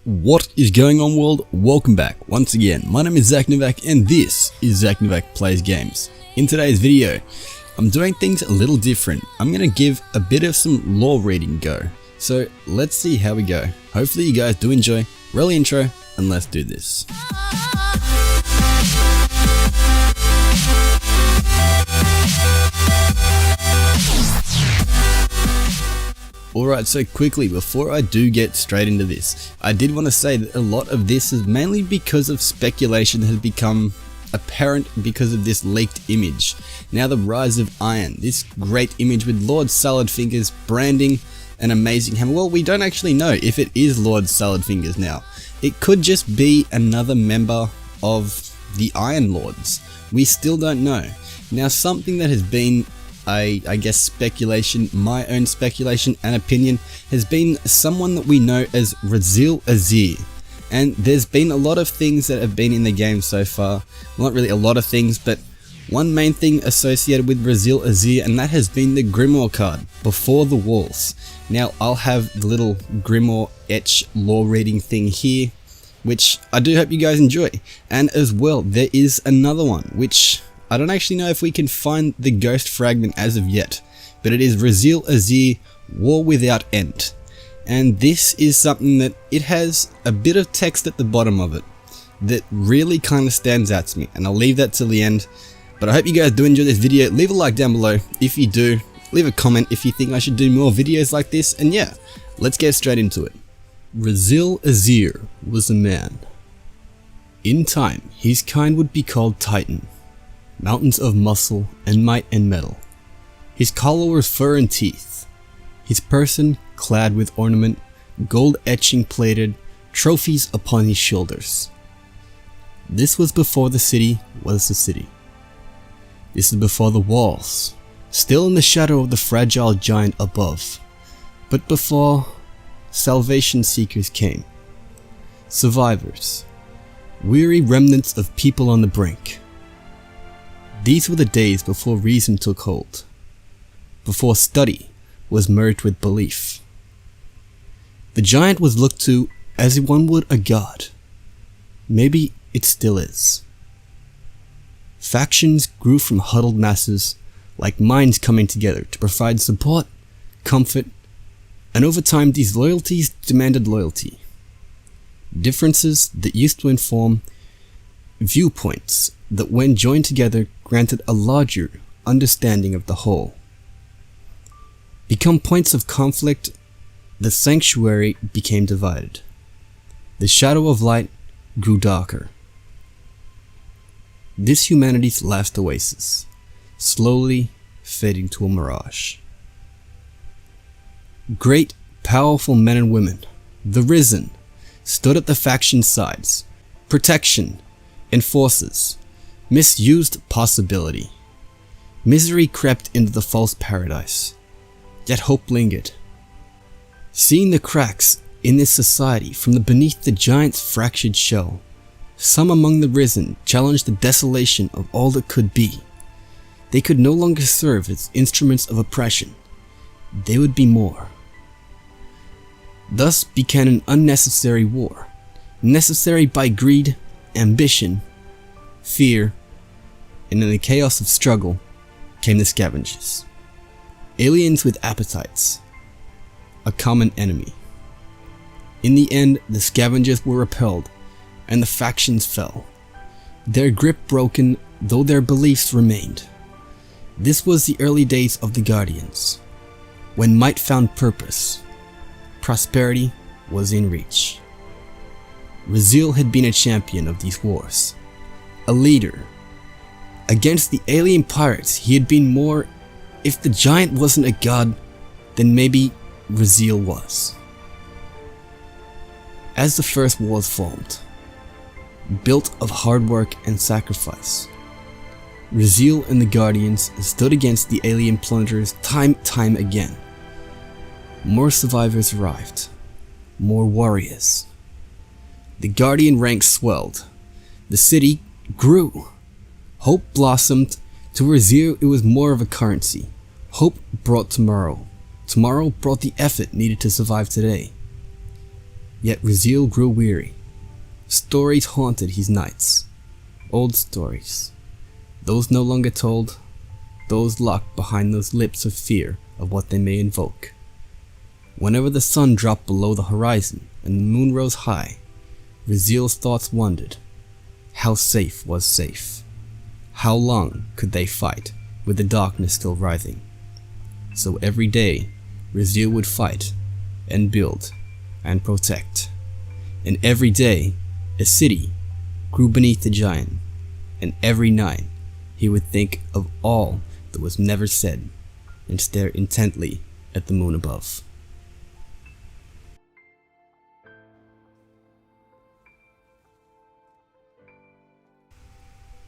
What is going on, world? Welcome back once again. My name is Zach Novak and this is Zach Novak Plays Games. In today's video, I'm doing things a little different. I'm going to give a bit of some lore reading go. So let's see how we go. Hopefully you guys do enjoy. Roll the intro and let's do this. Alright, so quickly, before I do get straight into this, I did want to say that a lot of this is mainly because of speculation that has become apparent because of this leaked image. Now the Rise of Iron, this great image with Lord Salad-Fingers branding an amazing hammer. Well, we don't actually know if it is Lord Salad-Fingers now. It could just be another member of the Iron Lords. We still don't know. Now something that has been I guess speculation, my own speculation and opinion, has been someone that we know as REZYL AZZIR. And there's been a lot of things that have been in the game so far. Well, not really a lot of things, but one main thing associated with REZYL AZZIR, and that has been the Grimoire card, Before the Walls. Now I'll have the little Grimoire etch lore reading thing here, which I do hope you guys enjoy. And as well, there is another one, which I don't actually know if we can find the ghost fragment as of yet, but it is REZYL AZZIR War Without End. And this is something that it has a bit of text at the bottom of it that really kind of stands out to me, and I'll leave that till the end. But I hope you guys do enjoy this video. Leave a like down below if you do, leave a comment if you think I should do more videos like this, and yeah, let's get straight into it. REZYL AZZIR was a man. In time, his kind would be called Titan. Mountains of muscle and might and metal. His collar was fur and teeth. His person clad with ornament, gold etching plated, trophies upon his shoulders. This was before the city was the city. This is before the walls, still in the shadow of the fragile giant above, but before salvation seekers came. Survivors, weary remnants of people on the brink. These were the days before reason took hold, before study was merged with belief. The giant was looked to as one would a god. Maybe it still is. Factions grew from huddled masses, like minds coming together to provide support, comfort, and over time these loyalties demanded loyalty. Differences that used to inform viewpoints that when joined together granted a larger understanding of the whole. Become points of conflict, the sanctuary became divided. The shadow of light grew darker. This humanity's last oasis, slowly fading to a mirage. Great, powerful men and women, the Risen, stood at the faction sides, protection, enforcers, misused possibility. Misery crept into the false paradise, yet hope lingered. Seeing the cracks in this society from beneath the giant's fractured shell, some among the Risen challenged the desolation of all that could be. They could no longer serve as instruments of oppression. They would be more. Thus began an unnecessary war, necessary by greed, ambition, fear, and in the chaos of struggle came the scavengers. Aliens with appetites, a common enemy. In the end, the scavengers were repelled and the factions fell, their grip broken though their beliefs remained. This was the early days of the Guardians, when might found purpose, prosperity was in reach. REZYL had been a champion of these wars, a leader. Against the alien pirates, he had been more. If the giant wasn't a god, then maybe REZYL was. As the first wars formed, built of hard work and sacrifice, REZYL and the Guardians stood against the alien plunderers time again. More survivors arrived, more warriors. The Guardian ranks swelled. The city grew. Hope blossomed. To REZYL, it was more of a currency. Hope brought tomorrow. Tomorrow brought the effort needed to survive today. Yet REZYL grew weary. Stories haunted his nights. Old stories. Those no longer told. Those locked behind those lips of fear of what they may invoke. Whenever the sun dropped below the horizon and the moon rose high, REZYL's thoughts wandered. How safe was safe? How long could they fight with the darkness still writhing? So every day, REZYL would fight and build and protect. And every day, a city grew beneath the giant. And every night, he would think of all that was never said and stare intently at the moon above.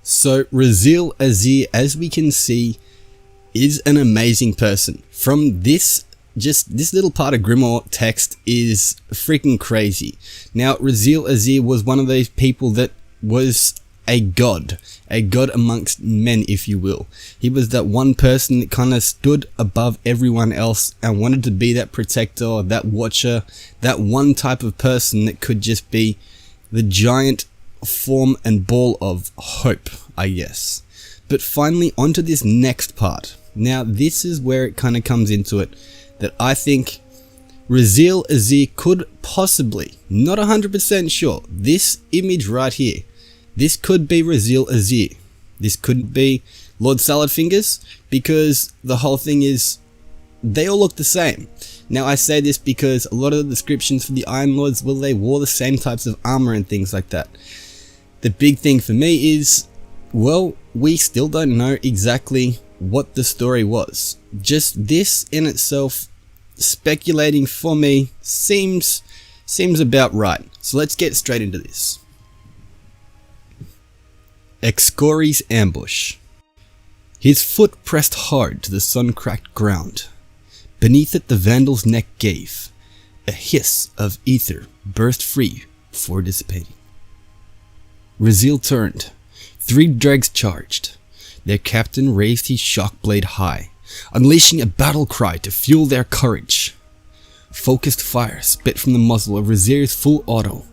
So REZYL AZZIR, as we can see, is an amazing person. From this little part of Grimoire text is freaking crazy. Now, REZYL AZZIR was one of those people that was a god amongst men, if you will. He was that one person that kind of stood above everyone else and wanted to be that protector, that watcher, that one type of person that could just be the giant form and ball of hope, I guess. But finally, onto this next part. Now, this is where it kind of comes into it, that I think REZYL AZZIR could possibly, not 100% sure, this image right here, this could be REZYL AZZIR. This couldn't be Lord Salad Fingers, because the whole thing is, they all look the same. Now, I say this because a lot of the descriptions for the Iron Lords, well, they wore the same types of armor and things like that. The big thing for me is, well, we still don't know exactly what the story was. Just this in itself, speculating for me, seems about right. So let's get straight into this. Excori's ambush. His foot pressed hard to the sun-cracked ground. Beneath it the Vandal's neck gave. A hiss of ether burst free before dissipating. REZYL turned. 3 dregs charged. Their captain raised his shock blade high, unleashing a battle cry to fuel their courage. Focused fire spit from the muzzle of REZYL's full auto.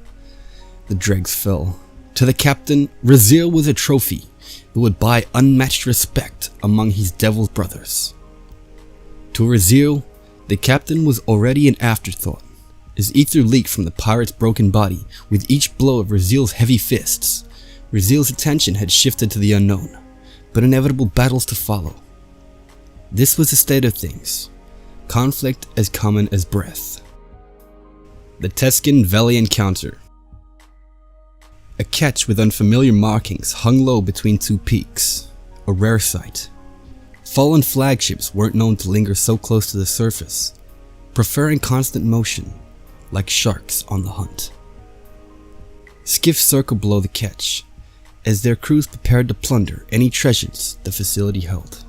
The dregs fell. To the captain, REZYL was a trophy that would buy unmatched respect among his devil brothers. To REZYL, the captain was already an afterthought, as ether leaked from the pirate's broken body with each blow of REZYL's heavy fists. REZYL's attention had shifted to the unknown, but inevitable battles to follow. This was the state of things, conflict as common as breath. The Tescan Valley encounter. A ketch with unfamiliar markings hung low between 2 peaks, a rare sight. Fallen flagships weren't known to linger so close to the surface, preferring constant motion, like sharks on the hunt. Skiffs circled below the ketch, as their crews prepared to plunder any treasures the facility held.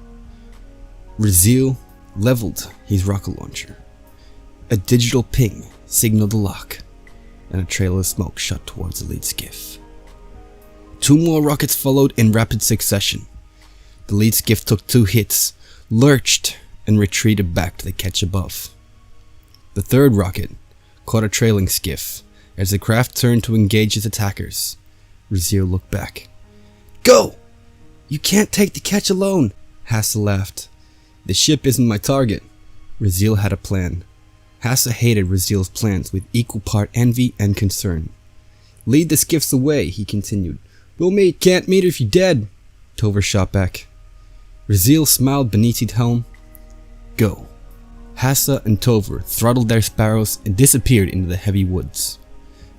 REZYL leveled his rocket launcher. A digital ping signaled the lock, and a trail of smoke shot towards the lead skiff. 2 more rockets followed in rapid succession. The lead skiff took 2 hits, lurched, and retreated back to the ketch above. The 3rd rocket caught a trailing skiff. As the craft turned to engage its attackers, REZYL looked back. "Go! You can't take the ketch alone," Hassa laughed. "The ship isn't my target." REZYL had a plan. Hassa hated REZYL's plans with equal part envy and concern. "Lead the skiffs away," he continued. "We'll meet. Can't meet if you're dead," Tover shot back. REZYL smiled beneath his helm. "Go." Hassa and Tover throttled their sparrows and disappeared into the heavy woods.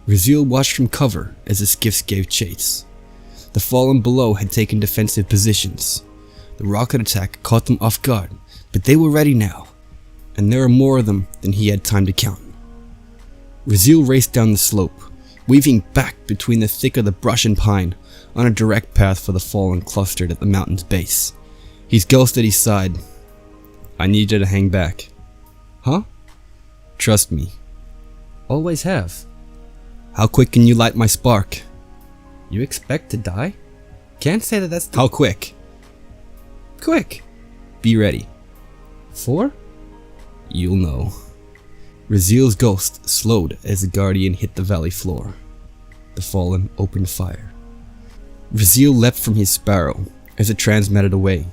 REZYL watched from cover as the skiffs gave chase. The fallen below had taken defensive positions. The rocket attack caught them off guard, but they were ready now, and there were more of them than he had time to count. REZYL raced down the slope, weaving back between the thick of the brush and pine, on a direct path for the fallen clustered at the mountain's base. His ghost at his side. "I need you to hang back." "Huh?" "Trust me." "Always have." "How quick can you light my spark?" "You expect to die?" "Can't say that that's the—" "How quick?" "Quick." "Be ready." "For?" "You'll know." REZYL's ghost slowed as the Guardian hit the valley floor. The Fallen opened fire. REZYL leapt from his sparrow as it transmitted away,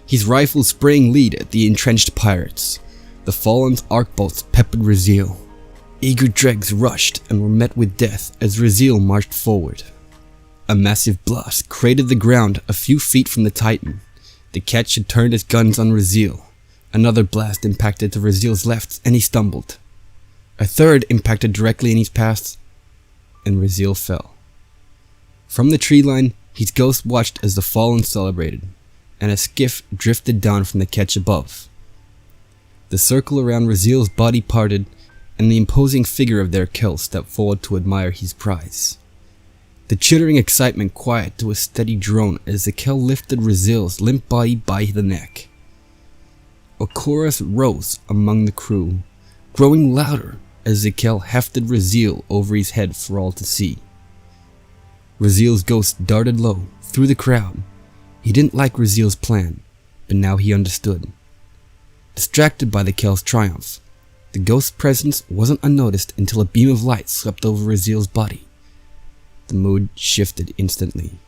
his rifle spraying lead at the entrenched pirates. The Fallen's arc bolts peppered REZYL. Eager dregs rushed and were met with death as REZYL marched forward. A massive blast cratered the ground a few feet from the Titan. The Ketch had turned his guns on REZYL. Another blast impacted to REZYL's left and he stumbled. A third impacted directly in his path and REZYL fell. From the tree line, his ghost watched as the Fallen celebrated, and a skiff drifted down from the Ketch above. The circle around REZYL's body parted, and the imposing figure of their Kel stepped forward to admire his prize. The chittering excitement quieted to a steady drone as the Kel lifted REZYL's limp body by the neck. A chorus rose among the crew, growing louder as the Kel hefted REZYL over his head for all to see. REZYL's ghost darted low through the crowd. He didn't like REZYL's plan, but now he understood. Distracted by the Kel's triumph, the ghost's presence wasn't unnoticed until a beam of light swept over REZYL's body. The mood shifted instantly.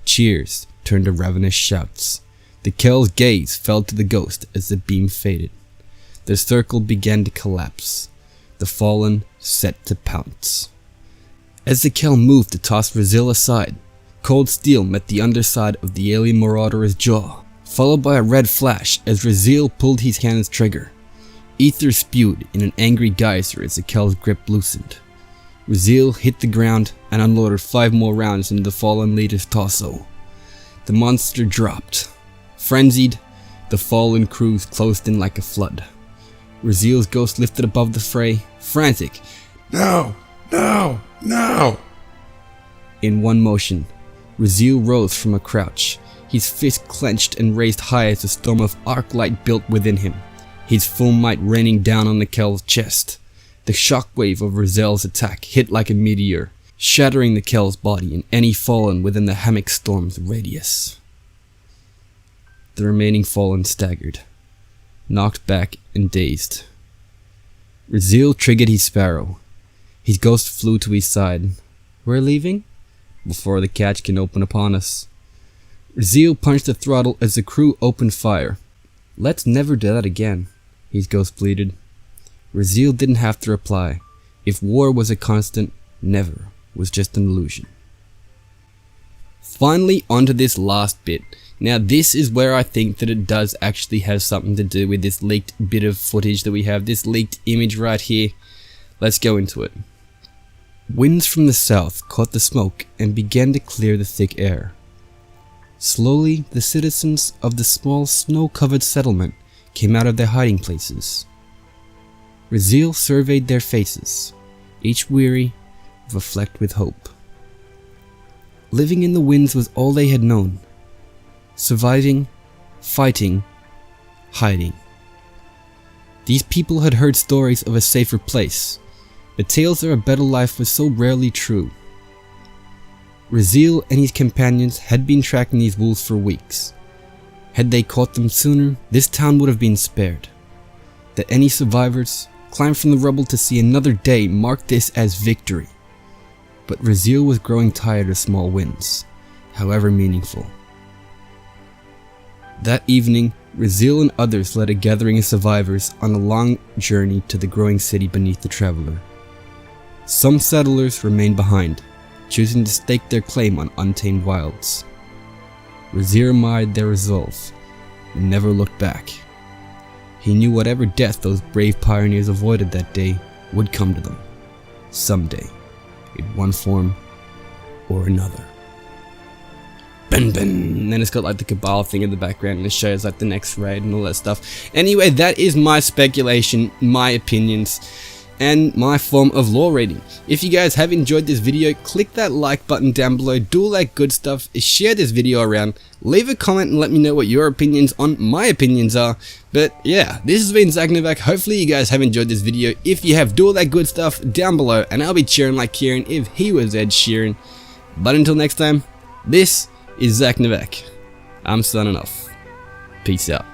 Cheers turned to ravenous shouts. The Kel's gaze fell to the ghost as the beam faded. The circle began to collapse. The Fallen set to pounce. As the Kel moved to toss REZYL aside, cold steel met the underside of the alien marauder's jaw, followed by a red flash as REZYL pulled his hand's trigger. Ether spewed in an angry geyser as the Kel's grip loosened. REZYL hit the ground and unloaded 5 more rounds into the Fallen leader's torso. The monster dropped. Frenzied, the Fallen crews closed in like a flood. REZYL's ghost lifted above the fray, frantic. No! No! No! In one motion, REZYL rose from a crouch, his fist clenched and raised high as a storm of arc light built within him, his full might raining down on the Kel's chest. The shockwave of REZYL's attack hit like a meteor, shattering the Kel's body and any Fallen within the hammock storm's radius. The remaining Fallen staggered, knocked back and dazed. REZYL triggered his sparrow. His ghost flew to his side. We're leaving? Before the catch can open upon us. REZYL punched the throttle as the crew opened fire. Let's never do that again, his ghost pleaded. REZYL didn't have to reply. If war was a constant, never was just an illusion. Finally, onto this last bit. Now this is where I think that it does actually have something to do with this leaked bit of footage that we have, this leaked image right here. Let's go into it. Winds from the south caught the smoke and began to clear the thick air. Slowly, the citizens of the small snow-covered settlement came out of their hiding places. REZYL surveyed their faces, each weary, flecked with hope. Living in the winds was all they had known. Surviving, fighting, hiding. These people had heard stories of a safer place, but tales of a better life were so rarely true. REZYL and his companions had been tracking these wolves for weeks. Had they caught them sooner, this town would have been spared. That any survivors climbed from the rubble to see another day marked this as victory. But REZYL was growing tired of small wins, however meaningful. That evening, REZYL and others led a gathering of survivors on a long journey to the growing city beneath the traveler. Some settlers remained behind, choosing to stake their claim on untamed wilds. REZYL admired their resolve and never looked back. He knew whatever death those brave pioneers avoided that day would come to them, someday, in one form or another. Ben. And then it's got like the Cabal thing in the background and it shows like the next raid and all that stuff. Anyway, that is my speculation, my opinions, and my form of lore reading. If you guys have enjoyed this video, click that like button down below, do all that good stuff, share this video around, leave a comment and let me know what your opinions on my opinions are. But yeah, this has been ZachNovak. Hopefully you guys have enjoyed this video. If you have, do all that good stuff down below and I'll be cheering like Kieran if he was Ed Sheeran. But until next time, this is ZachNovak. I'm signing off. Peace out.